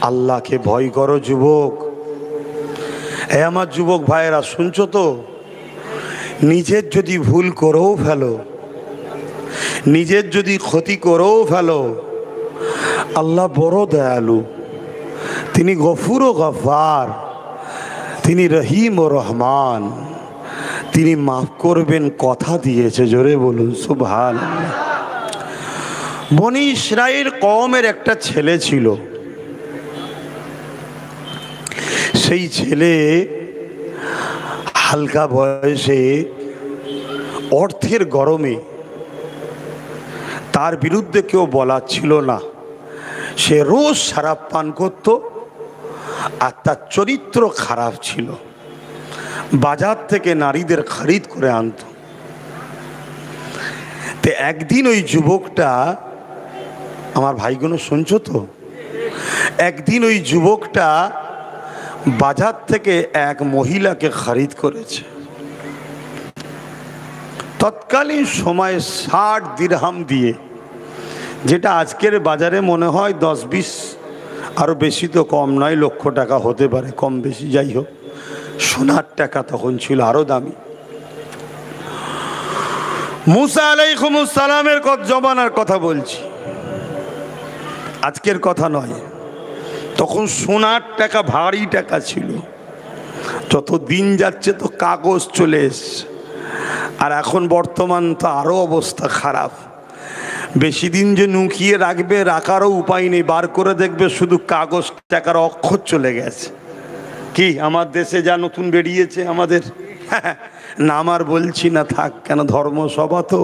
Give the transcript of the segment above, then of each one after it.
আল্লাহকে ভয় করো যুবক। এ আমার যুবক ভাইয়েরা শুনছো তো? নিজের যদি ভুল করেও ফেলো, নিজের যদি ক্ষতি করেও ফেলো, আল্লাহ বড় দয়ালু, তিনি গফুর ও গফার, তিনি রহিম ও রহমান, তিনি মাফ করবেন, কথা দিয়েছে। জোরে বলুন সুবহানাল্লাহ। বনি ইসরাইল কওমের একটা ছেলে ছিল। সেই ছেলে হালকা বয়সে অর্থের গরমে, তার বিরুদ্ধে কেউ বলার ছিল না, সে রোজ শরাব পান করত আর তার চরিত্র খারাপ ছিল। বাজার থেকে নারীদের খরিদ করে আনত। তো একদিন ওই যুবকটা, আমার ভাইগুলো শুনছো তো, একদিন ওই যুবকটা বাজার থেকে এক মহিলাকে খরিদ করেছে। তৎকালীন সময়ে 60 দিরহাম দিয়ে, যেটা আজকের বাজারে মনে হয় 10-20, আরো বেশি তো কম নয়, লক্ষ টাকা হতে পারে, কম বেশি যাই হোক, সোনার টাকা তখন ছিল আরো দামি। মুসা আলাইহিস সালামের জমানার কথা বলছি, আজকের কথা নয়। তখন সোনার টাকা ভারী টাকা ছিল। যত দিন যাচ্ছে তো কাগজ চলে এসছে, আর এখন বর্তমান তো আরো অবস্থা খারাপ। বেশি দিন যে নুকিয়ে রাখবে, রাখারও উপায় নেই, বার করে দেখবে শুধু কাগজ টাকার অক্ষর চলে গেছে। কি আমার দেশে যা নতুন বেরিয়েছে আমাদের, নাম আর বলছি না, থাক, কেন ধর্মসভা তো,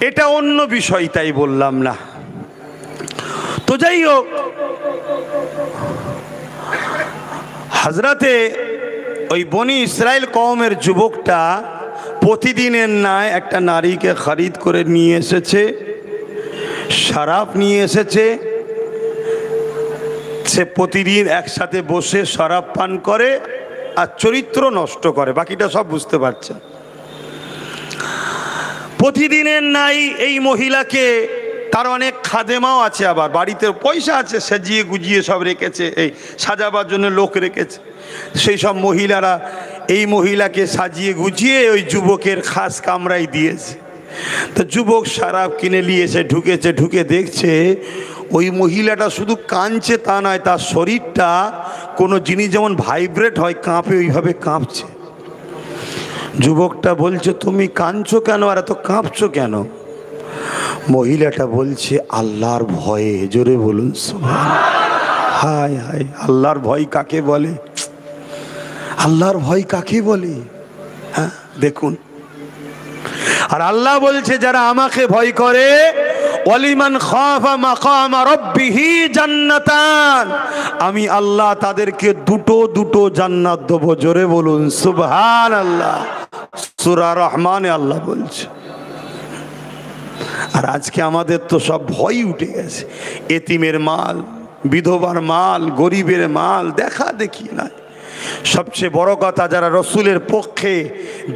এটা অন্য বিষয়, তাই বললাম না। তো যাই হোক, হযরতে ওই বনি ইসরাইল কওমের যুবকটা প্রতিদিনের ন্যায় একটা নারীকে খরিদ করে নিয়ে এসেছে, শরাব নিয়ে এসেছে। সে প্রতিদিন একসাথে বসে শরাব পান করে আর চরিত্র নষ্ট করে, বাকিটা সব বুঝতে পারছে। প্রতিদিনের নাই এই মহিলাকে, তার অনেক খাদেমাও আছে, আবার বাড়িতে পয়সা আছে, সাজিয়ে গুজিয়ে সব রেখেছে, এই সাজাবার জন্য লোক রেখেছে। সেই সব মহিলারা এই মহিলাকে সাজিয়ে গুজিয়ে ওই যুবকের খাস কামরায় দিয়েছে। তো যুবক শরাব কিনে নিয়েছে, ঢুকেছে, ঢুকে দেখছে ওই মহিলাটা শুধু কাঁদছে তা নয়, তার শরীরটা কোনো জিনিস যেমন ভাইব্রেট হয়, কাঁপে, ওইভাবে কাঁপছে। যুবকটা বলছে, তুমি কাঁদছো কেন আর এত কাঁপছো কেন? মহিলাটা বলছে, আল্লাহর ভয়ে। জোরে বলুন সুবহানাল্লাহ। হায় হায়, আল্লাহর ভয় কাকে বলে? আল্লাহর ভয় কাকে বলে? হ্যাঁ দেখুন, আর আল্লাহ বলছে যারা আমাকে ভয় করে, ওয়ালিমান খাফা মাকাম রাব্বিহি জান্নাতান, আমি আল্লাহ তাদেরকে দুটো দুটো জান্নাত দেব। জোরে বলুন সুবহানাল্লাহ। সূরা রহমানে আল্লাহ বলছে। আর আজকে আমাদের তো সব ভয় উঠে গেছে, এতিমের মাল, বিধবার মাল, গরিবের মাল দেখা দেখি না। সবচেয়ে বড় কথা, যারা রসুলের পক্ষে,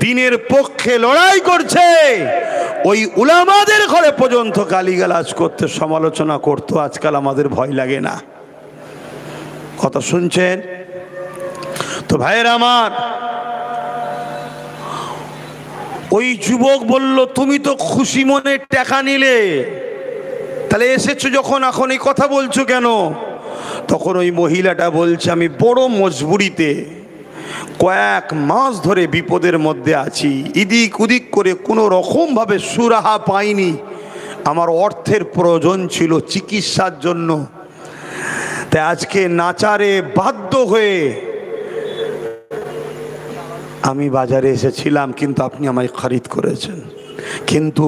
দ্বীনের পক্ষে লড়াই করছে, ওই উলামাদের ঘরে পর্যন্ত গালিগালাজ করতে, সমালোচনা করতে আজকাল আমাদের ভয় লাগে না। কথা শুনছেন তো ভাইয়ের আমার? ওই যুবক বলল, তুমি তো খুশি মনে টাকা নিলে, তাহলে এসেছো যখন এখন এই কথা বলছো কেন? তখন ওই মহিলাটা বলছে, আমি বড় মজবুরিতে, কয়েক মাস ধরে বিপদের মধ্যে আছি, এদিক ওদিক করে কোনো রকমভাবে সুরাহা পাইনি, আমার অর্থের প্রয়োজন ছিল চিকিৎসার জন্য, তাই আজকে নাচারে বাধ্য হয়ে আমি বাজারে এসেছিলাম, কিন্তু আপনি আমায় খরিদ করেছেন। কিন্তু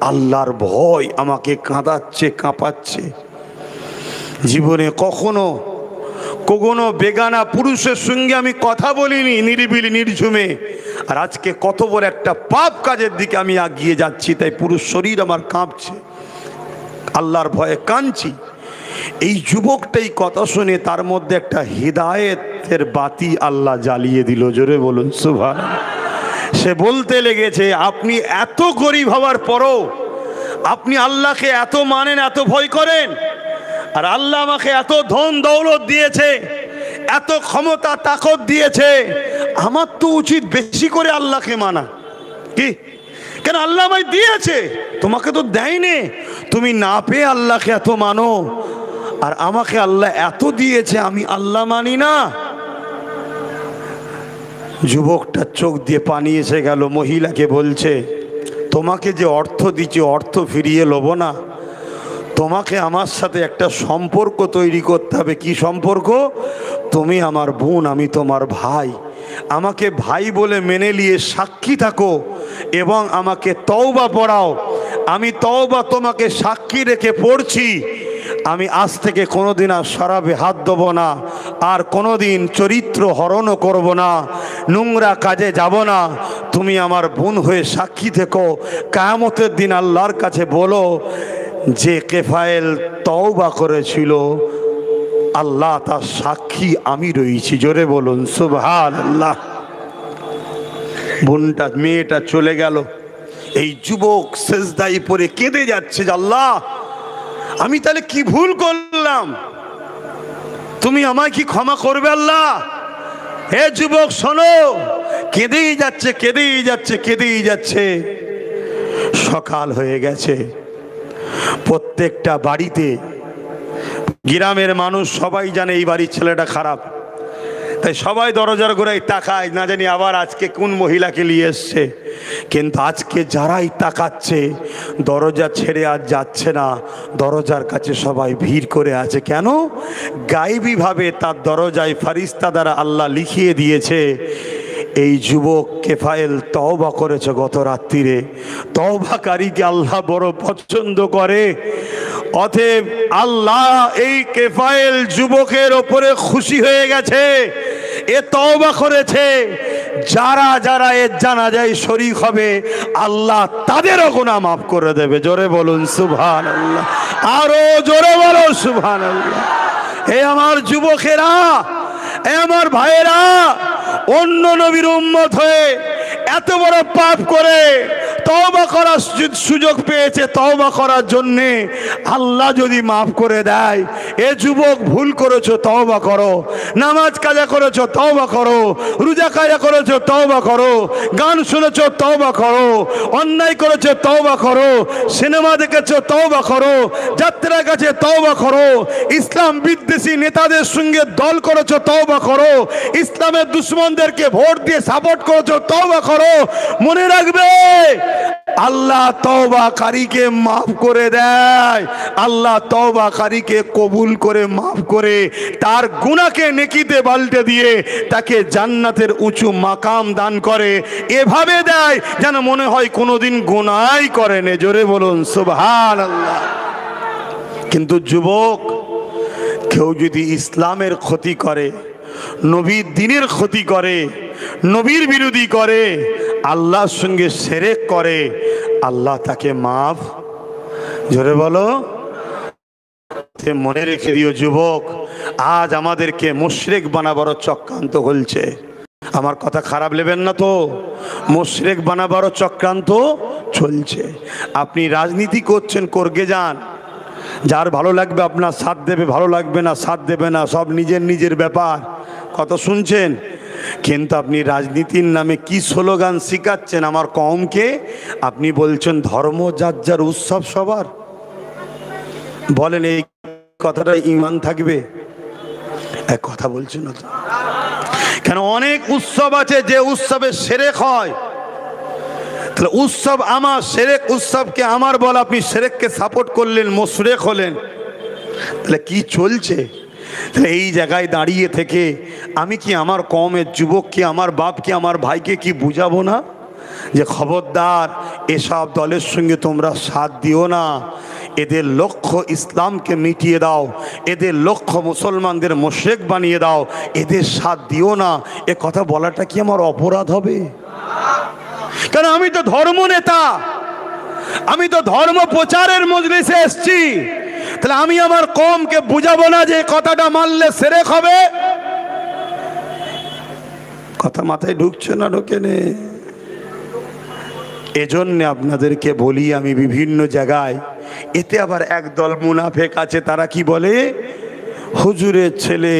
আল্লাহর ভয় আমাকে কাঁদাচ্ছে, কাঁপাচ্ছে। জীবনে কখনো কখনো বেগানা পুরুষের সঙ্গে আমি কথা বলিনি, নিরিবিলি নির্ঝুমে, আর আজকে কত বড় একটা পাপ কাজের দিকে আমি এগিয়ে যাচ্ছি, তাই পুরো শরীর আমার কাঁপছে, আল্লাহর ভয়ে কাঁদছি। এই যুবকটাই কথা শুনে তার মধ্যে একটা হিদায়েতের বাতি আল্লাহ জ্বালিয়ে দিল। জোরে বলুন সুবহানাল্লাহ। সে বলতে লেগেছে, আপনি এত গরিব হওয়ার পরও আপনি আল্লাহকে এত মানেন, এত ভয় করেন, আর আল্লাহ আমাকে এত ধন দৌলত দিয়েছে, এত ক্ষমতা তাকত দিয়েছে, আমার তো উচিত বেশি করে আল্লাহকে মানা। কি কেন? আল্লাহ আমায় দিয়েছে, তোমাকে তো দেয়নি। তুমি না পেয়ে আল্লাহকে এত মানো, আর আমাকে আল্লাহ এত দিয়েছে, আমি আল্লাহ মানি না। যুবকটার চোখ দিয়ে পানি এসে গেল। মহিলাকে বলছে, তোমাকে যে অর্থ দিচ্ছি, অর্থ ফিরিয়ে লব না, তোমাকে আমার সাথে একটা সম্পর্ক তৈরি করতে হবে। কি সম্পর্ক? তুমি আমার বোন, আমি তোমার ভাই। আমাকে ভাই বলে মেনে নিয়ে সাক্ষী থাকো এবং আমাকে তওবা পড়াও। আমি তওবা তোমাকে সাক্ষী রেখে পড়ছি। আমি আজ থেকে কোনোদিন আর শরাবে হাত দেবো না, আর কোনোদিন চরিত্র হরণও করব না, নোংরা কাজে যাব না। তুমি আমার বোন হয়ে সাক্ষী থেকো। কিয়ামতের দিন আল্লাহর কাছে বলো যে কেফায়েল তওবা করেছিল, আল্লাহ তার সাক্ষী আমি রয়েছি। জোরে বলুন সুবহানাল্লাহ। বোনটা, মেয়েটা চলে গেল। এই যুবক সেজদায় পড়ে কেঁদে যাচ্ছে, আল্লাহ আমি তাহলে কি ভুল করলাম, তুমি আমায় কি ক্ষমা করবে আল্লাহ? হে যুবক শোনো, কেঁদেই যাচ্ছে, কেঁদেই যাচ্ছে, কেঁদেই যাচ্ছে। সকাল হয়ে গেছে। প্রত্যেকটা বাড়িতে, গ্রামের মানুষ সবাই জানে এই বাড়ির ছেলেটা খারাপ, তাই সবাই দরজার গোড়ায় তাকায়, না জানি আবার আজকে কোন মহিলাকে নিয়ে এসছে। কিন্তু আজকে যারাই তাকাচ্ছে, দরজা ছেড়ে আর যাচ্ছে না, দরজার কাছে সবাই ভিড় করে আছে। কেন? গায়েবীভাবে তার দরজায় ফারিস্তা দ্বারা আল্লাহ লিখিয়ে দিয়েছে, এই যুবক কেফায়েল তওবা করেছে গত রাত্রিরে। তওবাকারীকে আল্লাহ বড় পছন্দ করে। অতএব আল্লাহ এই কেফায়েল যুবকের ওপরে খুশি হয়ে গেছে। এ তওবা করেছে। যারা যারা এর জানাজায় শরীক হবে, আল্লাহ তাদেরও গুনাহ মাফ করে দেবে। জোরে বলুন সুবহানাল্লাহ, আরো জোরে বলো সুবহানাল্লাহ। হে আমার যুবকেরা, হে আমার ভাইয়েরা, অন্য নবীর উম্মত হয়ে এত বড় পাপ করে তওবা করার সুযোগ পেয়েছে, তওবা করার জন্যে আল্লাহ যদি মাফ করে দেয়, এ যুবক ভুল করেছো তওবা করো, নামাজ কাজা করেছো তওবা করো, রোজা কাজা করেছো তওবা করো, গান শুনেছো তওবা করো, অন্যায় করেছো তওবা করো, সিনেমা দেখেছো তওবা করো, যাত্রার কাছে তওবা করো, ইসলাম বিদ্বেষী নেতাদের সঙ্গে দল করেছো তওবা করো, ইসলামের দুশ্মনদেরকে ভোট দিয়ে সাপোর্ট করেছো তওবা করো। মনে রাখবে, আল্লাহ তওবাকারীকে মাফ করে দেয়। আল্লাহ তওবাকারীকে কবুল করে মাফ করে তার গুনাহকে নেকিতে পাল্টে দিয়ে তাকে জান্নাতের উঁচু মাকাম দান করে। এভাবে দেয় যেন মনে হয় কোনোদিন গুনাহই করেনি। জোরে বলুন সুবহানাল্লাহ। কিন্তু যুবক, কেউ যদি ইসলামের ক্ষতি করে, নবীর দ্বীনের ক্ষতি করে, নবীর বিরোধী করে, আল্লাহর সঙ্গে শিরক করে, আল্লাহ তাকে মাফ, জোরে বলো, মনে রেখে দিও যুবক, আজ আমাদেরকে মুশরিক বানাবার চক্রান্ত চলছে। আমার কথা খারাপ নেবেন না তো, মুশরিক বানাবার চক্রান্ত চলছে। আপনি রাজনীতি করছেন, করগে যান, যার ভালো লাগবে আপনার সাথ দেবে, ভালো লাগবে না সাথ দেবে না, সব নিজের নিজের ব্যাপার। কত শুনছেন? কিন্তু আপনি রাজনীতির নামে কি স্লোগান শিখাচ্ছেন আমার কওমকে? আপনি বলছেন ধর্ম যার যার, উৎসব সবার। বলেন এই কথাটা ঈমান থাকবে? এক কথা বলছেন না তো? কেন অনেক উৎসব আছে যে উৎসবে শিরক হয়। তাহলে উৎসব আমার, শিরক উৎসবকে আমার বল, আপনি শিরককে সাপোর্ট করলেন, মুশরিক হলেন। তাহলে কি চলছে? তাহলে এই জায়গায় দাঁড়িয়ে থেকে আমি কি আমার কওমের যুবককে, আমার বাপকে, আমার ভাইকে কি বুঝাবো না যে খবরদার এসব দলের সঙ্গে তোমরা সাথ দিও না, এদের লক্ষ্য ইসলামকে মিটিয়ে দাও, এদের লক্ষ্য মুসলমানদের মুশরিক বানিয়ে দাও, এদের সাথ দিও না। এ কথা বলাটা কি আমার অপরাধ হবে? কারণ আমি তো ধর্ম নেতা, আমি তো ধর্ম প্রচারের মজলিসে এসেছি। তাহলে আমি আমার কওমকে বুঝাবো না যে কথাটা মানলে শিরক হবে? কথা মাথায় ঢুকছে না? ঢোকেনে? এজন্য আপনাদেরকে বলি আমি বিভিন্ন জায়গায়, এতে আবার একদল মুনাফেক আছে, তারা কি বলে, হুজুরের ছেলে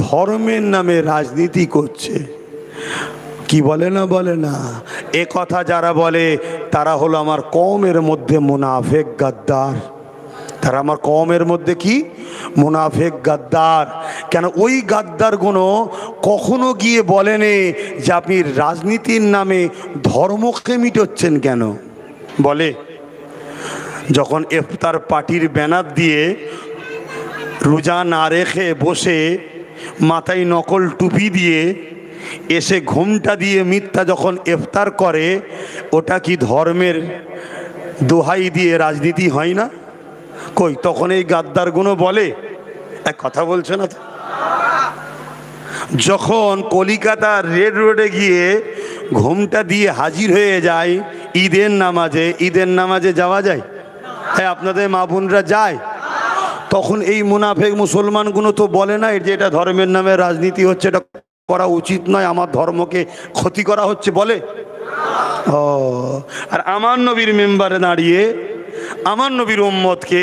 ধর্মের নামে রাজনীতি করছে। কি বলে না, বলে না, এ কথা যারা বলে তারা হলো আমার কওমের মধ্যে মুনাফেক গাদ্দার। তারা আমার কওমের মধ্যে কি মুনাফেক গাদ্দার। কেন ওই গাদ্দারগুলো কখনো গিয়ে বলেনি যে আপনি রাজনীতির নামে ধর্মকে মিটাচ্ছেন কেন। বলে যখন ইফতার পার্টির ব্যানার দিয়ে রোজা না রেখে বসে মাথায় নকল টুপি দিয়ে এসে ঘুমটা দিয়ে মিথ্যা যখন ইফতার করে, ওটা কি ধর্মের দোহাই দিয়ে রাজনীতি হয় না? কই তখন এই গাদ্দারগুলো বলে, এক কথা বলছে না তো। যখন কলিকাতা রেড রোডে গিয়ে ঘুমটা দিয়ে হাজির হয়ে যায় ঈদের নামাজে, ঈদের নামাজে যাওয়া যায়, হ্যাঁ আপনাদের মা বোনরা যায়, তখন এই মুনাফেক মুসলমানগুলো তো বলে না যে এটা ধর্মের নামে রাজনীতি হচ্ছে, এটা করা উচিত নয়, আমার ধর্মকে ক্ষতি করা হচ্ছে, বলে। ও আর আমার নবীর মেম্বারে দাঁড়িয়ে আমার নবীর উম্মতকে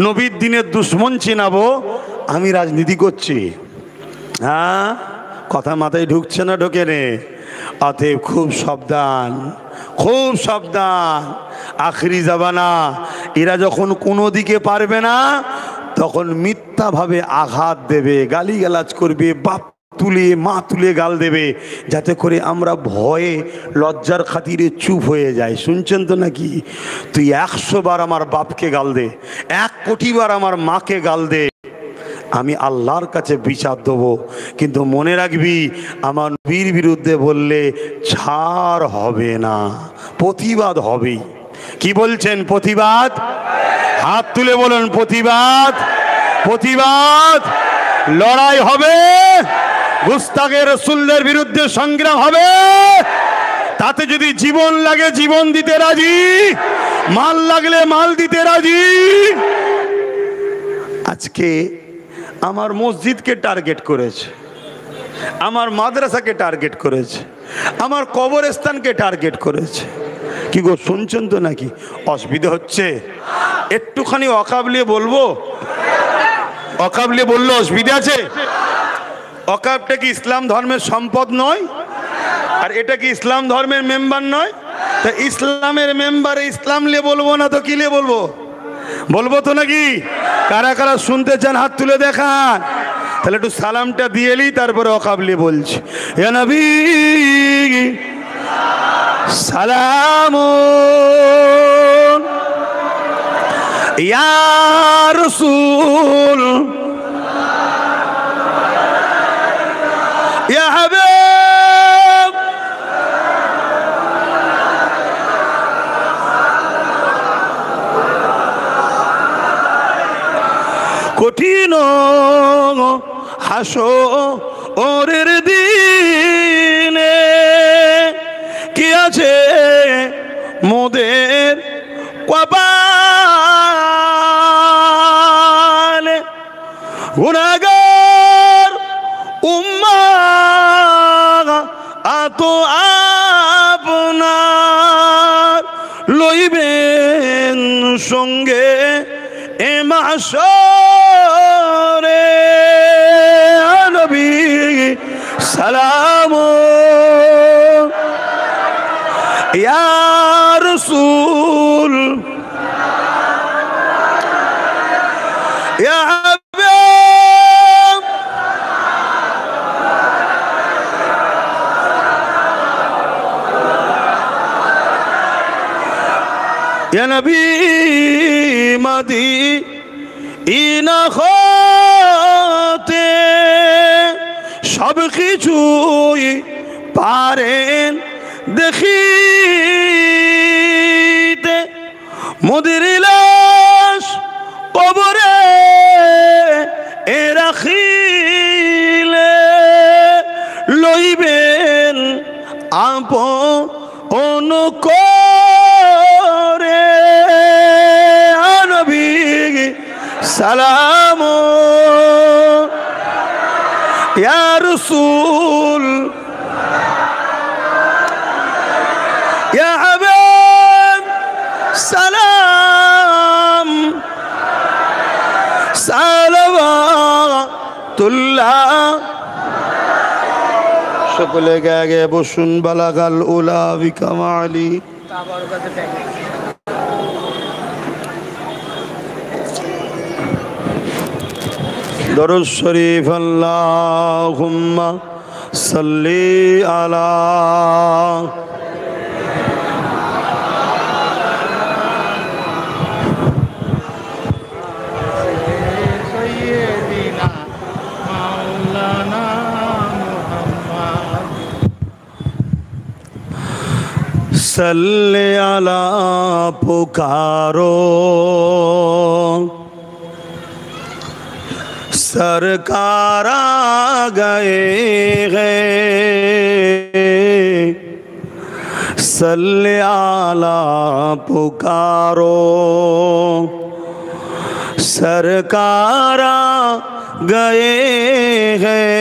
নবীর দিনের দুশ্মন চিনাবো, আমি রাজনীতি করছি। হ্যাঁ কথা মাথায় ঢুকছে না, ঢোকে নে? অতএব খুব সাবধান, খুব সাবধান। আখরি জামানা, এরা যখন কোনো দিকে পারবে না তখন মিথ্যাভাবে আঘাত দেবে, গালিগালাজ করবে, বাপ তুলে মা তুলে গাল দেবে, যাতে করে আমরা ভয়ে লজ্জার খাতিরে চুপ হয়ে যাই। শুনছেন তো নাকি? তুই 100 বার আমার বাপকে গাল দে, 1 কোটি বার আমার মাকে গাল দে, আমি আল্লাহর কাছে বিচার দেবো, কিন্তু মনে রাখবি আমার নবীর বিরুদ্ধে বললে ছাড় হবে না, প্রতিবাদ হবেই। কি বলছেন? প্রতিবাদ? হাত তুলে বলুন প্রতিবাদ, প্রতিবাদ। লড়াই হবে, গুস্তাখে রাসূলের বিরুদ্ধে সংগ্রাম হবে, তাতে যদি জীবন লাগে জীবন দিতে রাজি, মাল লাগলে মাল দিতে রাজি। আজকে আমার মসজিদকে টার্গেট করেছে, আমার মাদ্রাসাকে টার্গেট করেছে, আমার কবরস্থানকে টার্গেট করেছে। কি গো শুনছেন তো নাকি? অসুবিধা হচ্ছে? একটুখানি অকাবলিয়ে বলবো, অকাবলিয়ে বললো অসুবিধা আছে? অকাবটা কি ইসলাম ধর্মের সম্পদ নয়? আর এটা কি ইসলাম ধর্মের মেম্বার নয়? তা ইসলামের মেম্বারে ইসলাম লিয়ে বলবো না তো কি লিয়ে বলবো? বলবো তো নাকি? কারা কারা শুনতে চান হাত তুলে দেখান, তাহলে একটু সালামটা দিয়ে এলি তারপরে অকাবলি বলছি। ইয়া নবী সালাম, ইয়া রাসূল, ইয়া হাবিব, কঠিন হাসরের দিনে কি আছে মোদের কপালে, গুনাহগার উম্মাহ আত আপনার লইবেন সঙ্গে এ মাহশরে। নবী সালাম, ইয়া রাসূল, ইয়া হাবিব, ইয়া নবী মদিনা হতে সব কিছুই পারেন দেখিতে, মোদের লাশ কবরে এ রাখিলে লইবেন আপন করে। নবী সালাম, ইয়া রাসূল, ইয়া হাবিব, সালাওয়াতুল্লাহ। সকলে গে বসুন। বালাগাল উলা বিকামালি। দরুদ শরীফ। আল্লাহুম্মা সাল্লি আলা सल्ले अला पुकारो सरकार आ गए हैं। सल्ले अला पुकारो सरकार आ गए हैं।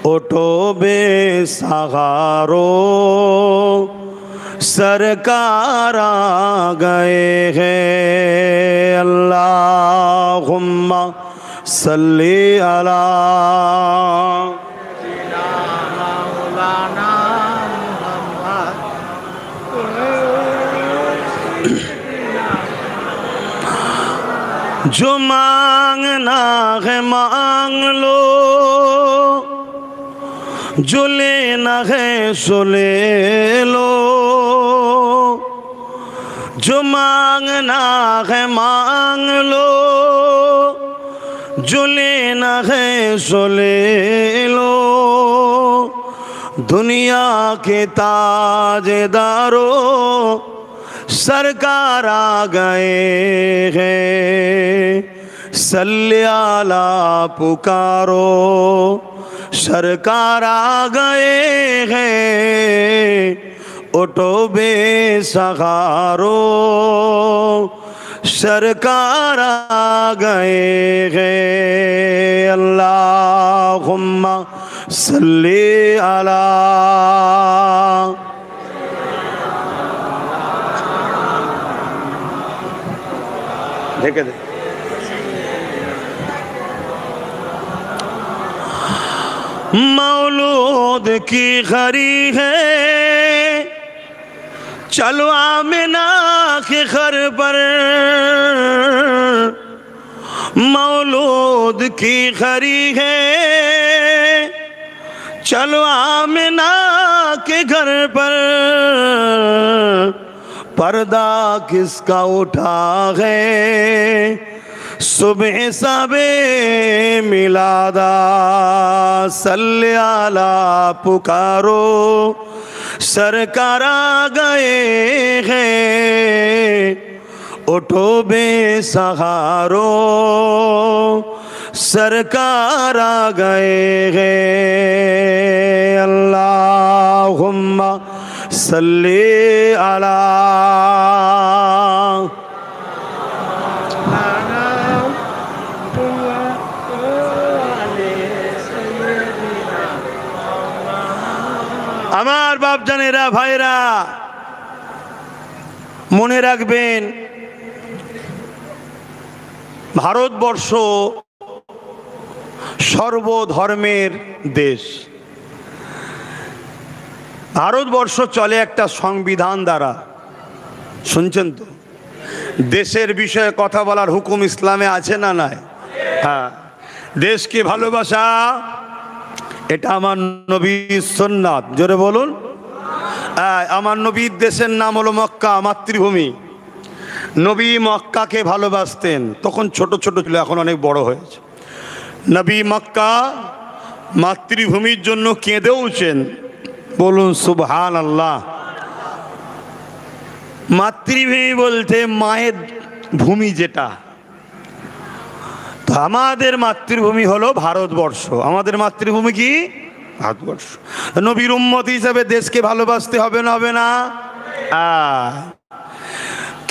उठो बेसहारो सरकार आ गए हैं। अल्लाहुम्मा सल्ली अला मौलाना मुहम्मद। जो मांगना है मांग लो, जो लेना है सो ले लो। जो मांगना है मांग लो, जो लेना है सो ले लो। दुनिया के ताजदारों सरकार आ गए हैं। सल्ले अला पुकारो सरकार आ गए हैं। उठो बेसहारो सरकार आ गए हैं। अल्लाहुम्मा सल्ली अला देखे दे। मौलूद की खरी है चलो आमिना के घर पर। मौलूद की खरी है चलो आमिना के घर पर। पर्दा किसका उठा है सुबह सबे मिलादा। सल्ले अला पुकारो सरकार आ गए हैं। उठो बेसहारो सरकार आ गए हैं। अल्लाहुम्मा सल्ली अला আমার বাপ জানেরা ভাইরা মনে রাখবেন, ভারতবর্ষ সর্বধর্মের দেশ। ভারতবর্ষ চলে একটা সংবিধান দ্বারা। শুনছেন তো? দেশের বিষয়ে কথা বলার হুকুম ইসলামে আছে না নাই? হ্যাঁ, দেশকে ভালোবাসা এটা আমার নবীর সুন্নাত। জোরে বলুন। আমার নবীর দেশের নাম হলো মক্কা, মাতৃভূমি। নবী মক্কাকে ভালোবাসতেন, তখন ছোট ছোট ছিল, এখন অনেক বড় হয়েছে। নবী মক্কা মাতৃভূমির জন্য কেঁদেওছেন। বলুন সুবহানাল্লাহ। মাতৃভূমি বলতে মায়ের ভূমি যেটা। তো আমাদের মাতৃভূমি হলো ভারতবর্ষ। আমাদের মাতৃভূমি কি? ভারতবর্ষ। নবীর উম্মত হিসাবে দেশকে ভালোবাসতে হবে না? হবে না?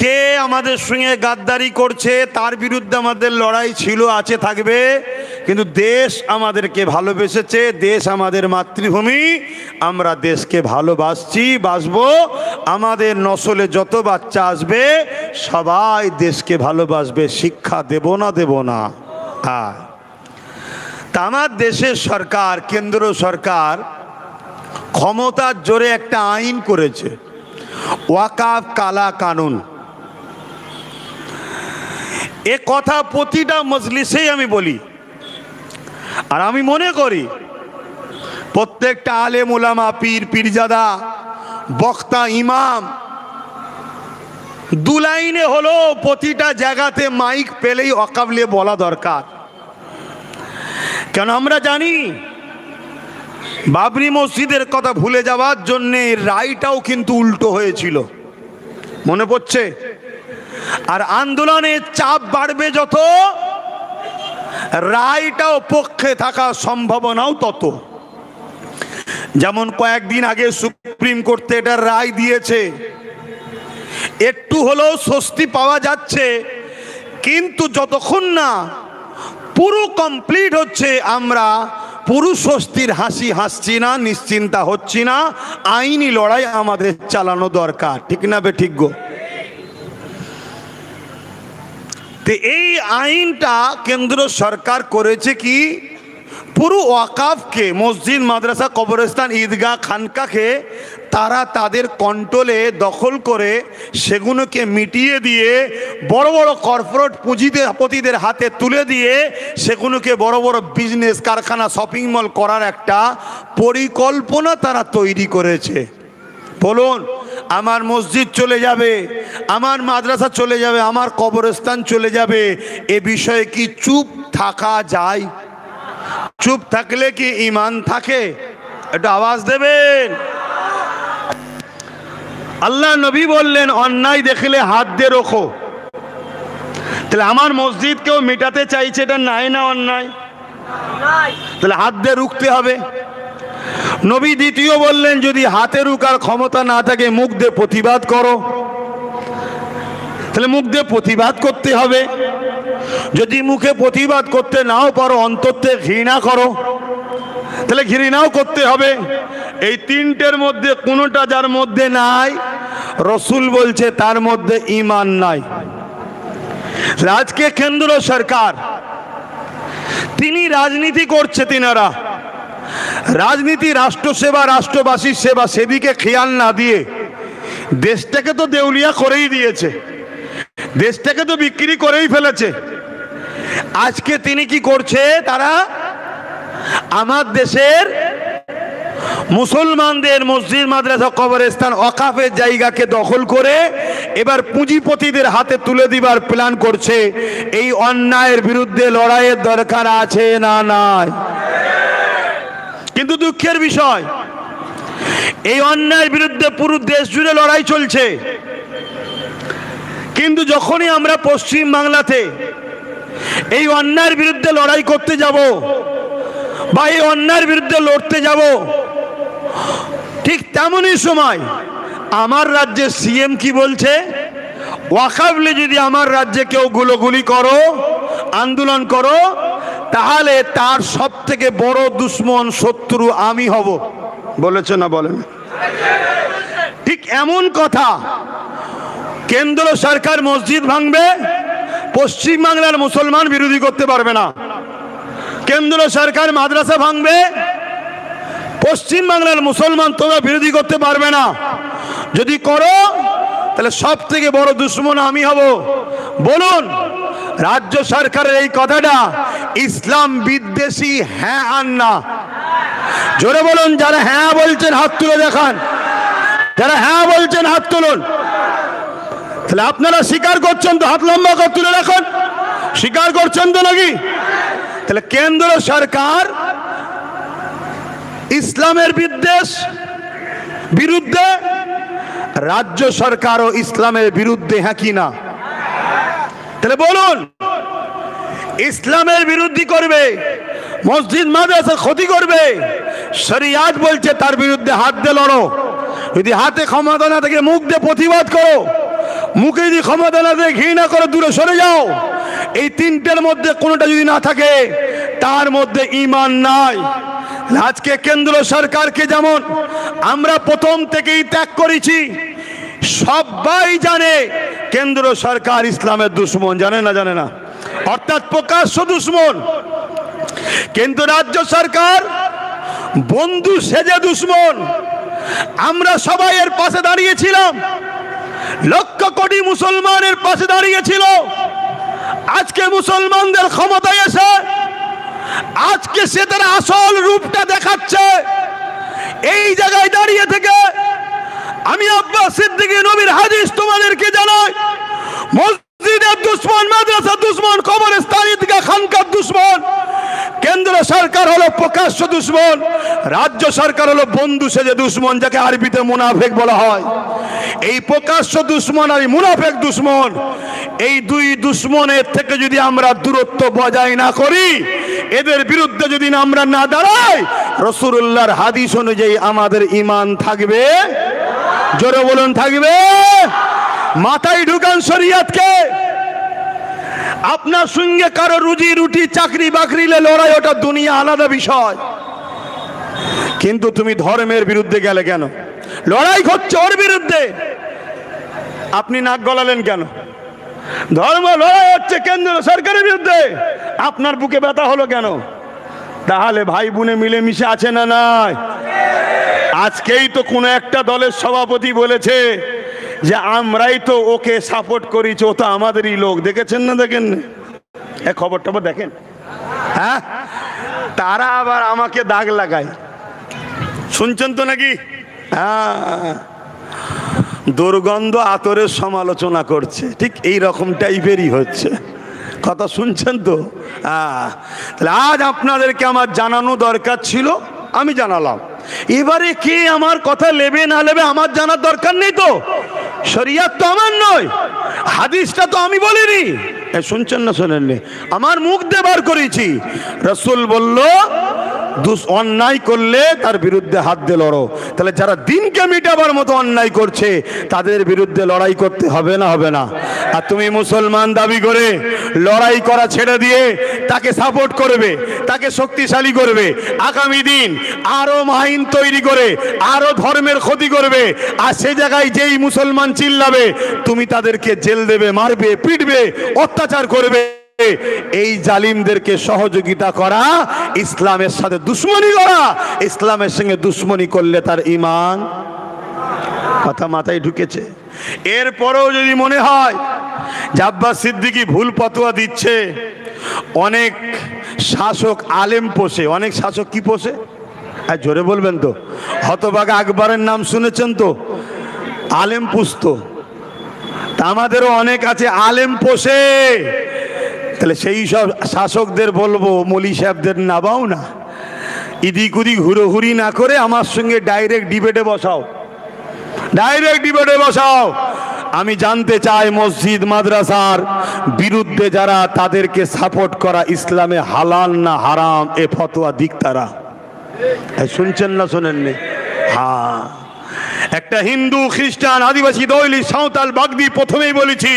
কে আমাদের সঙ্গে গাদ্দারি করছে তার বিরুদ্ধে আমাদের লড়াই ছিল, আছে, থাকবে। কিন্তু দেশ আমাদেরকে ভালোবেসেছে, দেশ আমাদের মাতৃভূমি, আমরা দেশকে ভালোবাসছি, বাসবো। আমাদের নসলে যত বাচ্চা আসবে সবাই দেশকে ভালোবাসবে। শিক্ষা দেব না দেব না? তা আমার দেশের সরকার, কেন্দ্র সরকার ক্ষমতার জোরে একটা আইন করেছে, ওয়াকাফ কালা কানুন। এ কথা প্রতিটা মজলিসেই আমি বলি, আর আমি মনে করি প্রত্যেকটা আলেম ওলামা, পীর পীরজাদা, বক্তা, ইমাম দু লাইনে হলো প্রতিটা জায়গাতে মাইক পেলেই ওয়াকাফ নিয়ে বলা দরকার। কেন আমরা জানি বাবরি মসজিদের কথা ভুলে যাওয়ার জন্যে রায়টাও কিন্তু উল্টো হয়েছিল, মনে পড়ছে? আর আন্দোলনের চাপ বাড়বে যত, রায়টাও পক্ষে থাকার সম্ভাবনাও তত। যেমন কয়েকদিন আগে সুপ্রিম কোর্ট এটা রায় দিয়েছে, একটু হলেও স্বস্তি পাওয়া যাচ্ছে। কিন্তু যতক্ষণ না পুরো কমপ্লিট হচ্ছে, আমরা পুরো স্বস্তির হাসি হাসছি না, নিশ্চিন্তা হচ্ছি না। আইনি লড়াই আমাদের চালানো দরকার, ঠিক না বে ঠিক গো? তো এই আইনটা কেন্দ্র সরকার করেছে কি, পুরো ওয়াকাফকে, মসজিদ, মাদ্রাসা, কবরস্থান, ঈদগাহ, খানকাকে তারা তাদের কন্ট্রোলে দখল করে সেগুলোকে মিটিয়ে দিয়ে বড় বড় কর্পোরেট পুঁজিপতিদের হাতে তুলে দিয়ে সেগুলোকে বড় বড় বিজনেস, কারখানা, শপিং মল করার একটা পরিকল্পনা তারা তৈরি করেছে। বলুন, আমার মসজিদ চলে যাবে, আমার মাদ্রাসা চলে যাবে, আমার কবরস্থান চলে যাবে, এ বিষয়ে কি চুপ থাকা যায়? চুপ থাকলে কি ঈমান থাকে? একটু আওয়াজ দেবেন। আল্লাহ নবী বললেন, অন্যায় দেখলে হাত দিয়ে রোখো। তাহলে আমার মসজিদ কেউ মেটাতে চাইছে, এটা ন্যায় না অন্যায়? তাহলে হাত দিয়ে রুখতে হবে। নবী দ্বিতীয় বললেন, যদি হাতে রুকার ক্ষমতা না থাকে মুখ দিয়ে প্রতিবাদ করো। তাহলে মুখ দিয়ে প্রতিবাদ করতে হবে। যদি মুখে প্রতিবাদ করতে নাও পারো, অন্তরে ঘৃণা করো, তাহলে ঘৃণাও করতে হবে। এই তিনটের মধ্যে কোনোটা যার মধ্যে নাই, রসুল বলছে তার মধ্যে ঈমান নাই। আজকে কেন্দ্র সরকার তিনি রাজনীতি করছে, তিনারা রাজনীতি, রাষ্ট্রসেবা, রাষ্ট্রবাসীর সেবা, সেদিকে খেয়াল না দিয়ে দেশটাকে তো দেউলিয়া করেই দিয়েছে, দেশটাকে তো বিক্রি করেই ফেলেছে। আজকে তিনি কি করছে, তারা আমার দেশের মুসলমানদের মসজিদ, মাদ্রাসা, কবরস্থান, ওয়াকাফের জায়গাকে দখল করে এবার পুঁজিপতিদের হাতে তুলে দিবার প্ল্যান করছে। এই অন্যায়ের বিরুদ্ধে লড়াইয়ের দরকার আছে না নাই? কিন্তু দুঃখের বিষয়, এই অন্যায়ের বিরুদ্ধে পুরো দেশ জুড়ে লড়াই চলছে। কিন্তু যখনই আমরা পশ্চিম বাংলাতে এই অন্যায়ের বিরুদ্ধে লড়াই করতে যাব বা এই অন্যায়ের বিরুদ্ধে লড়তে যাব, ঠিক তেমনই সময় আমার রাজ্যের সিএম কি বলছে, ওয়াকাফলে যদি আমার রাজ্যে কেউ গুলোগুলি করো, আন্দোলন করো, তাহলে তার সব থেকে বড় দুশ্মন, শত্রু আমি হব। বলেছে না বলেন? ঠিক এমন কথা কেন্দ্র সরকার মসজিদ ভাঙবে, পশ্চিম বাংলার মুসলমান বিরোধী করতে পারবে না। কেন্দ্র সরকার মাদ্রাসা ভাঙবে, পশ্চিম বাংলার মুসলমান তোমরা বিরোধী করতে পারবে না। যদি করো তাহলে সব থেকে বড় দুশ্মন আমি হব। বলুন, রাজ্য সরকারের এই কথাটা ইসলাম বিদ্বেষী হ্যাঁ আর না? জোরে বলুন, যারা হ্যাঁ বলছেন হাত তুলে দেখান, যারা হ্যাঁ বলছেন হাত তুলুন। তাহলে আপনারা স্বীকার করছেন তো? হাত লম্বা করে তুলে রাখুন। স্বীকার করছেন তো নাকি? তাহলে কেন্দ্র সরকার ইসলামের বিরুদ্ধে, রাজ্য সরকারও ইসলামের বিরুদ্ধে, হ্যাঁ কি না? তাহলে বলুন, ইসলামের বিরোধী করবে, মসজিদ মাদ্রাসা ক্ষতি করবে, শরিয়াত বলছে তার বিরুদ্ধে হাত দিয়ে লড়ো। যদি হাতে ক্ষমতা না থাকে মুখ দিয়ে প্রতিবাদ করো, মুখে যদি ক্ষমতা না থাকে ঘৃণা করে দূরে সরে যাও। এই তিনটের মধ্যে কোনোটা যদি না থাকে তার মধ্যে ঈমান নাই। আজকে কেন্দ্র সরকারকে যেমন আমরা প্রথম থেকেই ত্যাগ করেছি, সবাই জানে কেন্দ্র সরকার ইসলামের দুশমন, জানে না জানে না, অর্থাৎ প্রকাশ্য দুশমন। কিন্তু রাজ্য সরকার বন্ধু সেজে দুশমন। আমরা সবাই এর পাশে দাঁড়িয়েছিলাম, লক্ষ কোটি মুসলমানের পাশে দাঁড়িয়েছিল। আজকে মুসলমানদের ক্ষমতায় এসে আজকে সে তার আসল রূপটা দেখাচ্ছে। এই জায়গায় দাঁড়িয়ে থেকে আমি আব্বাস সিদ্দিকী নবীর হাদিস তোমাদেরকে জানাই, মসজিদের দুশমন, মাদ্রাসার দুশমন, কবরস্থান, ঈদগাহ, খানকার দুশমন। কেন্দ্র সরকার হলো প্রকাশ্য দুশমন, রাজ্য সরকার হলো বন্ধু সেজে দুশমন, যাকে আরবিতে মুনাফিক বলা হয়। এই প্রকাশ্য দুশমন আর মুনাফিক দুশমন, এই দুই দুশমনের থেকে যদি আমরা দূরত্ব বজায় না করি, এদের বিরুদ্ধে যদি আমরা না দাঁড়াই, রাসূলুল্লাহর হাদিস অনুযায়ী আমাদের ঈমান থাকবে। জোরে বলুন, থাকবে। মাথায় ঢুকান শরীয়তকে। আপনার সঙ্গে কারো রুজি রুটি চাকরি বাকরিলে লড়াই, ওটা দুনিয়া, আলাদা বিষয়। কিন্তু তুমি ধর্মের বিরুদ্ধে গেলে কেন? লড়াই করছে ওর বিরুদ্ধে, আপনি নাক গলালেন কেন? ধর্ম লড়াই হচ্ছে কেন্দ্র সরকারের বিরুদ্ধে, আপনার বুকে ব্যথা হলো কেন? তাহলে ভাই বোনে মিলেমিশে আছে না নাই? আজকেই তো কোনো একটা দলের সভাপতি বলেছে যে আমরাই তো ওকে সাপোর্ট করেছি, ও তো আমাদেরই লোক। দেখেছেন না দেখেন? এ খবর টবর দেখেন? হ্যাঁ, তারা আবার আমাকে দাগ লাগায়, শুনছেন তো নাকি? হ্যাঁ, দুর্গন্ধ আতরের সমালোচনা করছে, ঠিক এই রকম টাইপেরই হচ্ছে কথা, শুনছেন তো? তাহলে আজ আপনাদেরকে আমার জানানো দরকার ছিল, আমি জানালাম। এবারে কে আমার কথা নেবে না নেবে আমার জানার দরকার নেই তো। শরিয়ত তো আমার নয়, হাদিসটা তো আমি বলিনি। শুনছেন না শোনেননি? আমার মুখ দিয়ে বার করেছি। রাসূল বলল অন্যায় করলে তার বিরুদ্ধে হাত দিয়ে লড়ো। তাহলে যারা দিনকে মিটাবার মতো অন্যায় করছে তাদের বিরুদ্ধে লড়াই করতে হবে না, হবে না? আর তুমি মুসলমান দাবি করে লড়াই করা ছেড়ে দিয়ে তাকে সাপোর্ট করবে, তাকে শক্তিশালী করবে, আগামী দিন আরো মাইন তৈরি করে আরো ধর্মের ক্ষতি করবে। আর সে জায়গায় যেই মুসলমান চিল্লাবে তুমি তাদেরকে জেল দেবে, মারবে, পিটবে, অত্যাচার করবে। এই জালিমদেরকে সহযোগিতা করা ইসলামের সাথে দুশ্মনী করা। ইসলামের সঙ্গে দুশ্মনী করলে তার ঈমান। কথা মাথায় ঢুকেছে? এরপরেও যদি মনে হয় যে আব্বাস সিদ্দিকী ভুল ফতোয়া দিচ্ছে, অনেক শাসক আলেম পোষে। অনেক শাসক কি পোষে? আর জোরে বলবেন তো? হতভাগা আকবরের নাম শুনেছেন তো? আলেম পুষতো। তা আমাদেরও অনেক আছে আলেম পোষে। তাহলে সেই সব শাসকদের বলবো মৌলী সাহেবদের নাবাও না, ইদিক উদিক হুড়োহুড়ি না করে আমার সঙ্গে ডাইরেক্ট ডিবেটে বসাও, ডাইরেক্ট ডিবেটে বসাও। আমি জানতে চাই মসজিদ মাদ্রাসার বিরুদ্ধে যারা, তাদেরকে সাপোর্ট করা ইসলামে হালাল না হারাম, এ ফতোয়া দিক তারা। শুনছেন না শোনেননি? হ্যাঁ, একটা হিন্দু, খ্রিস্টান, আদিবাসী, দৈলি, সাঁওতাল, বাগদি, প্রথমেই বলেছি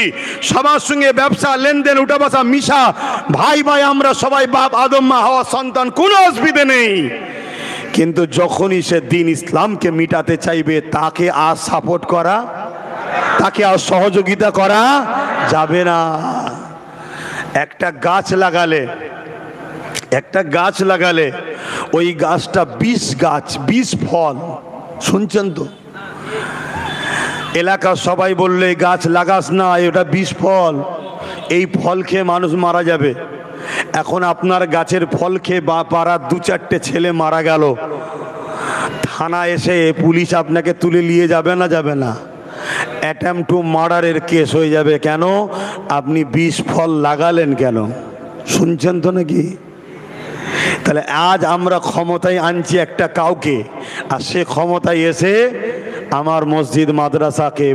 সবার সঙ্গে ব্যবসা, লেনদেন, উঠা বসা, মিশা, ভাই ভাই আমরা সবাই বাপ আদম মা হওয়া সন্তান, কোনো অসুবিধে নেই। কিন্তু যখনই সে দিন ইসলামকে মিটাতে চাইবে তাকে আর সাপোর্ট করা, তাকে আর সহযোগিতা করা যাবে না। একটা গাছ লাগালে ওই গাছটা 20 গাছ, 20 ফল। শুনছেন তো? এলাকার সবাই বললে গাছ লাগাস না, এটা 20 ফল, এই ফল খেয়ে মানুষ মারা যাবে। এখন আপনার গাছের ফল খেয়ে বা পাড়ার 2-4টে ছেলে মারা গেল, থানা এসে পুলিশ আপনাকে তুলে নিয়ে যাবে না? যাবে না? অ্যাটেম্প টু মার্ডারের কেস হয়ে যাবে। কেন? আপনি 20 ফল লাগালেন কেন? শুনছেন তো নাকি? তাহলে আজ আমরা ক্ষমতায় আনছি একটা কাউকে, আর সে ক্ষমতায় এসে আমার মসজিদ মাদ্রাসাকে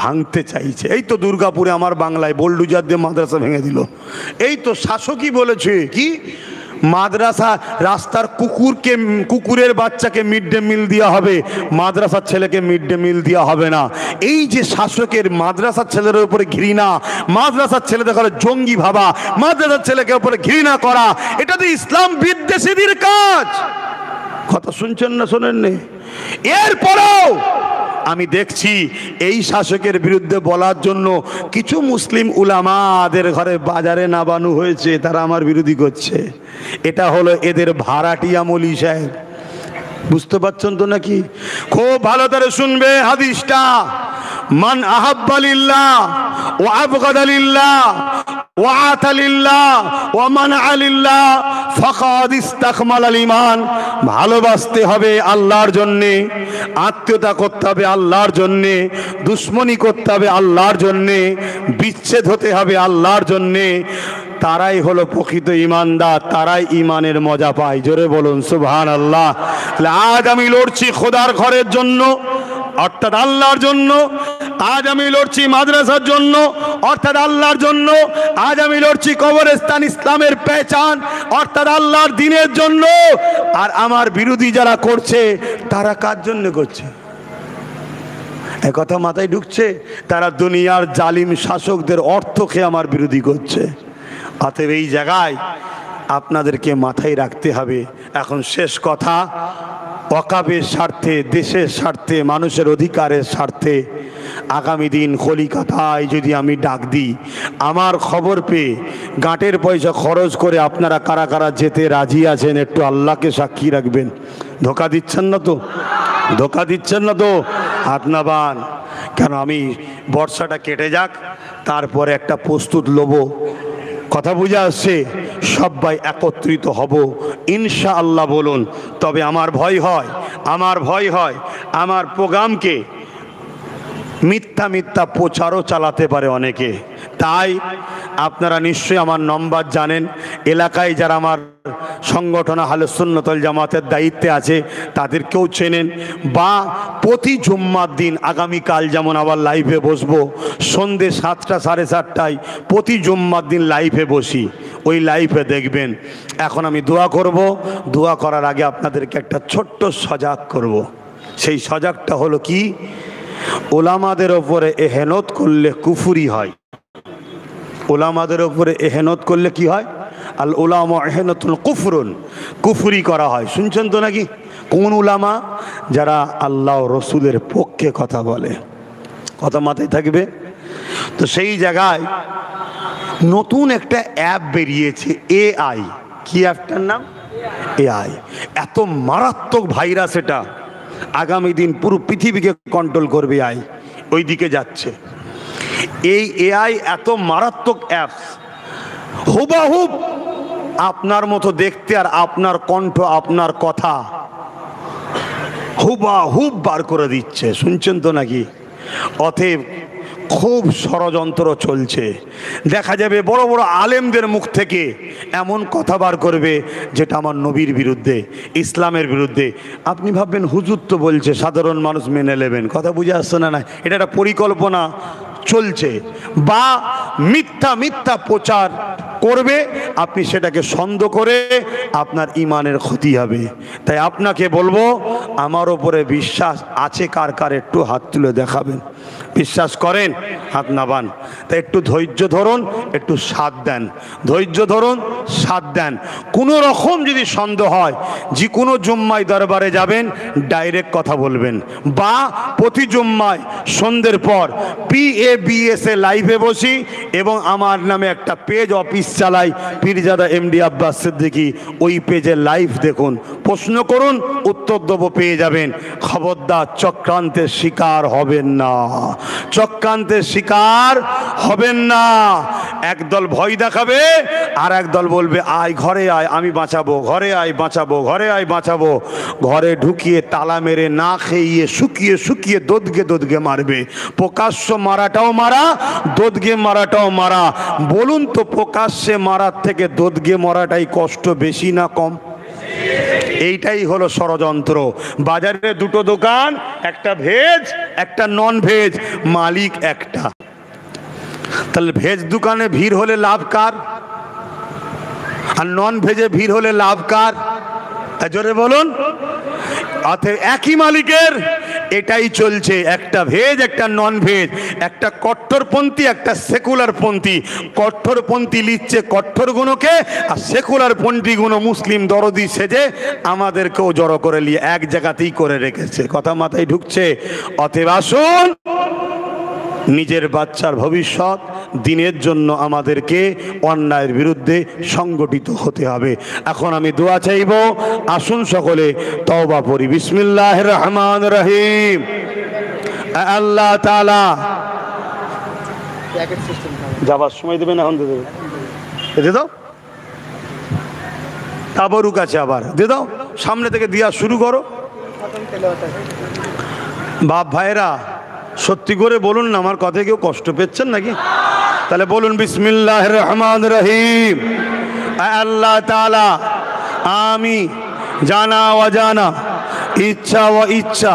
ভাঙতে চাইছে। এই তো দুর্গাপুরে আমার বাংলায় বোলডুজার দিয়ে মাদ্রাসা ভেঙে দিল। এই তো শাসকই বলেছে কি মাদ্রাসা রাস্তার কুকুরের বাচ্চাকে মিড ডে মিল দেওয়া হবে, মাদ্রাসার ছেলেকে মিড ডে মিল দেওয়া হবে না। এই যে শাসকের মাদ্রাসার ছেলের উপরে ঘৃণা, মাদ্রাসার ছেলেদের ঘরে জঙ্গি ভাবা, মাদ্রাসার ছেলেকে উপরে ঘৃণা করা, এটা তো ইসলাম বিদ্বেষীদের কাজ। কথা শুনছেন না শোনেননি? এরপরেও আমি দেখছি এই শাসকের বিরুদ্ধে বলার জন্য কিছু মুসলিম উলামাদের ঘরে বাজারে নাবানু হয়েছে, তারা আমার বিরোধী করছে। এটা হলো এদের ভাড়াটিয়া মৌলী সাহেব। বুঝতে পারছেন তো নাকি? খুব ভালো করে শুনবে হাদিসটা। মান আহাব্বা লিল্লাহ ওয়া আবগাদা লিল্লাহ ওয়া আতা লিল্লাহ ওয়া মানআ লিল্লাহ ফাকাদ ইসতাকমালাল ঈমান। ভালোবাসতে হবে আল্লাহর জন্যে, আত্মীয়তা করতে হবে আল্লাহর জন্যে, দুশ্মনী করতে হবে আল্লাহর জন্যে, বিচ্ছেদ হতে হবে আল্লাহর জন্যে। তারাই হলো প্রকৃত ঈমানদার, তারাই ঈমানের মজা পায়। জোরে বলুন সুবহানাল্লাহ। আজ আমি লড়ছি খোদার ঘরের জন্য, অর্থাৎ আল্লাহর জন্য। আজ আমি লড়ছি মাদ্রাসার জন্য, অর্থাৎ আল্লাহর জন্য। আজ আমি লড়ছি কবরস্থান ইসলামের পেহচান, অর্থাৎ আল্লাহর দ্বীনের জন্য। আর আমার বিরোধী যারা করছে তারা কার জন্য করছে? একথা মাথায় ঢুকছে? তারা দুনিয়ার জালিম শাসকদের অর্থ খেয়ে আমার বিরোধী করছে। অতএব এই জায়গায় আপনাদেরকে মাথায় রাখতে হবে। এখন শেষ কথা, ওয়াকাফের স্বার্থে, দেশের স্বার্থে, মানুষের অধিকারের স্বার্থে আগামী দিন কলিকাতায় যদি আমি ডাক দিই, আমার খবর পেয়ে গাঁটের পয়সা খরচ করে আপনারা কারা কারা যেতে রাজি আছেন একটু আল্লাহকে সাক্ষী রাখবেন। ধোকা দিচ্ছেন না তো? ধোকা দিচ্ছেন না তো? হাত নাবান। কেন আমি বর্ষাটা কেটে যাক, তারপরে একটা প্রস্তুত লব। কথা বুঝে আসছে? সবাই একত্রিত হব ইনশাআল্লাহ বলুন। তবে আমার ভয় হয়, আমার প্রোগ্রামকে মিথ্যা মিথ্যা প্রচারও চালাতে পারে অনেকে। তাই আপনারা নিশ্চয়ই আমার নম্বর জানেন। এলাকায় যারা আমার সংগঠন আহলে সুন্নাত ওয়াল জামাতের দায়িত্বে আছে তাদেরকেও চেনেন। বা প্রতি জুম্মার দিন, আগামীকাল যেমন আবার লাইভে বসবো সন্ধ্যে 7টা 7:30টায়, প্রতি জুম্মার দিন লাইভে বসি। ওই লাইভে দেখবেন। এখন আমি দোয়া করব। দোয়া করার আগে আপনাদেরকে একটা ছোট্ট সজাগ করব। সেই সজাগটা হলো কি? ওলামাদের ওপরে এহেনত করলে কুফরি হয়। ওলামাদের ওপরে এহেনত করলে কি হয়? আল উলামা এহেনতুল কুফরুন, কুফরি করা হয়। শুনছেন তো নাকি? কোন উলামা? যারা আল্লাহ রসুলের পক্ষে কথা বলে। কথা মাথায় থাকবে তো। সেই জায়গায় নতুন একটা অ্যাপ বেরিয়েছে, AI। কি অ্যাপটার নাম? AI। এত মারাত্মক ভাইরাস এটা, আগামী দিন পুরো পৃথিবীকে কন্ট্রোল করবে। ওই দিকে যাচ্ছে এই AI। এত মারাত্মক অ্যাপস, হুবাহুব আপনার মতো দেখতে, আর আপনার কণ্ঠ, আপনার কথা হুবাহুব বার করে দিচ্ছে। শুনছেন তো নাকি? অতএব খুব ষড়যন্ত্র চলছে। দেখা যাবে বড় বড় আলেমদের মুখ থেকে এমন কথা বার করবে যেটা আমার নবীর বিরুদ্ধে, ইসলামের বিরুদ্ধে। আপনি ভাববেন হুজুর তো বলছে, সাধারণ মানুষ মেনে নেবেন। কথা বুঝে আসছে না? না, এটা একটা পরিকল্পনা চলছে। বা মিথ্যা মিথ্যা প্রচার করবে, আপনি সেটাকে সন্দেহ করে আপনার ইমানের ক্ষতি হবে। তাই আপনাকে বলবো, আমার ওপরে বিশ্বাস আছে কার কার একটু হাত তুলে দেখাবেন। বিশ্বাস করেন? হাত নাবান। তাই একটু ধৈর্য ধরুন, একটু সাথ দেন। ধৈর্য ধরুন, সাথ দেন। কোনো রকম যদি সন্দেহ হয়, যে কোনো জুম্মায় দরবারে যাবেন, ডাইরেক্ট কথা বলবেন। বা প্রতি জুম্মায় সন্ধ্যের পর PABS এ লাইভে বসি এবং আমার নামে একটা পেজ অফিস চালাই, পীরজাদা MD আব্বাস সিদ্দিকী। ওই পেজে লাইভ দেখুন, প্রশ্ন করুন, উত্তর দেব, পেয়ে যাবেন। খবরদার চক্রান্তের শিকার হবেন না, চক্রান্তের শিকার হবেন না। একদল ভয় দেখাবে, আর একদল বলবে আয় ঘরে আয়, আমি বাঁচাবো, ঘরে আয় বাঁচাবো, ঘরে আয় বাঁচাবো। ঘরে ঢুকিয়ে তালা মেরে না খেয়ে শুকিয়ে শুকিয়ে দোদগে মারবে। প্রকাশ্য মারাটাও মারা, দোদগে মারাটাও মারা। বলুন তো, প্রকাশ্যে মারার থেকে দোদগে মারাটাই কষ্ট বেশি না কম? এইটাই হলো ষড়যন্ত্র। বাজারে দুটো দোকান, একটা ভেজ একটা নন ভেজ, মালিক একটা। তাহলে ভেজ দোকানে ভিড় হলে লাভ কার? আর নন ভেজে ভিড় হলে লাভ কার? জোরে বলুন। অতএব একই মালিকের এটাই চলছে, একটা ভেজ একটা নন ভেজ, একটা কট্টরপন্থী একটা সেকুলার পন্থী। কট্টরপন্থী লিখছে কট্টর গুণকে, আর সেকুলার পন্থী গুণ মুসলিম দরদি সেজে আমাদেরকেও জড়ো করে নিয়ে এক জায়গাতেই করে রেখেছে। কথা মাথায় ঢুকছে? অতএব আসুন, নিজের বাচ্চার ভবিষ্যৎ দিনের জন্য আমাদেরকে অন্যায়ের বিরুদ্ধে সংগঠিত হতে হবে। এখন আমি দোয়া চাইব, আসুন সকলে তওবা পড়ি। বিসমিল্লাহির রহমানির রহিম। আল্লাহ তাআলা যাবার সময় দেবেন, এখন দিয়ে দেবে, দিয়ে দাও, তাবরুক আছে আবার দিয়ে দাও, সামনে থেকে দিয়া শুরু করো। বাপ ভাইরা সত্যি করে বলুন না, আমার কথায় কেউ কষ্ট পেচ্ছেন নাকি? তাহলে বলুন বিসমিল্লাহির রহমানির রহিম। আল্লাহ তাআলা, আমি জানা অজানা ইচ্ছা ও ইচ্ছা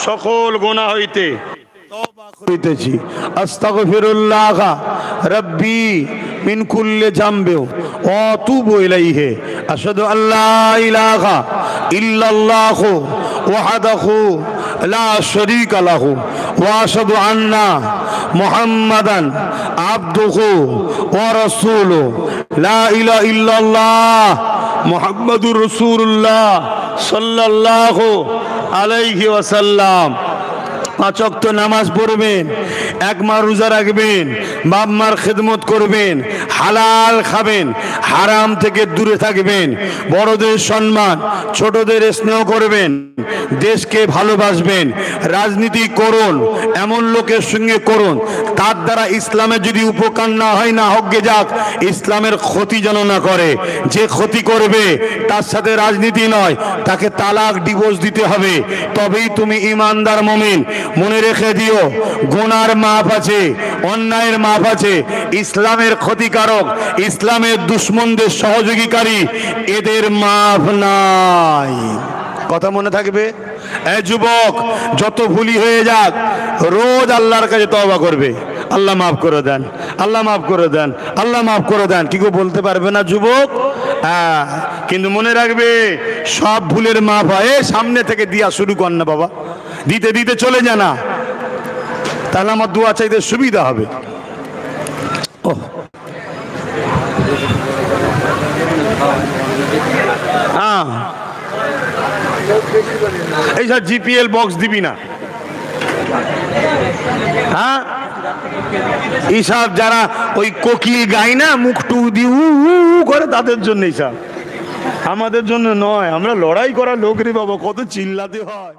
সকল গুনাহ হইতে তওবা করিতেছি। আস্তাগফিরুল্লাহ রাব্বি মিন কুল্লি জামবি ওয়া আতুবু ইলাইহি। আশহাদু আল্লা ইলাহা ইল্লাল্লাহু ওয়াহদাহু লা শারীকা লাহু ওয়া আশহাদু আন্না মুহাম্মাদান আবদুহু ওয়া রাসূলুহু। লা ইলাহা ইল্লাল্লাহ মুহাম্মাদুর রাসূলুল্লাহ সাল্লাল্লাহু আলাইহি ওয়াসাল্লাম। 5 ওয়াক্ত নামাজ পড়বেন, এক মাস রোজা রাখবেন, বাপ মার খেদমত করবেন, হালাল খাবেন, হারাম থেকে দূরে থাকবেন, বড়দের সম্মান ছোটদের স্নেহ করবেন, দেশকে ভালোবাসবেন, রাজনীতি করুন এমন লোকের সঙ্গে করুন তার দ্বারা ইসলামের যদি উপকার না হয় না হোক গে যাক, ইসলামের ক্ষতি যেন না করে। যে ক্ষতি করবে তার সাথে রাজনীতি নয়, তাকে তালাক ডিভোর্স দিতে হবে, তবেই তুমি ইমানদার মুমিন। মনে রেখে দিও, গুনার মাপ আছে, অন্যায়ের মাপ আছে। ইসলামের ক্ষতিকারক, ইসলামের দুশ্মনদের সহযোগীকারী, এদের মাপ নাই। কথা মনে থাকবে? যুবক যত ভুলি হয়ে যাক, রোজ আল্লাহর কাছে তওবা করবে, আল্লাহ মাফ করে দেন, আল্লাহ মাফ করে দেন, আল্লাহ মাফ করে দেন। কি গো বলতে পারবে না যুবক? হ্যাঁ, কিন্তু মনে রাখবে সব ভুলের মাফ হয়। সামনে থেকে দিয়া শুরু কর না বাবা, দিতে দিতে চলে যা না, তাহলে আমার দোয়া চাইতে সুবিধা হবে। হ্যাঁ, এইসব জিপিএল বক্স দিবি না। হ্যাঁ, এইসব যারা ওই কোকিল গায় না, মুখ টু দিয়ে উ করে, তাদের জন্য এইসব, আমাদের জন্য নয়। আমরা লড়াই করা লোক রে বাবা, কত চিল্লাতে হয়।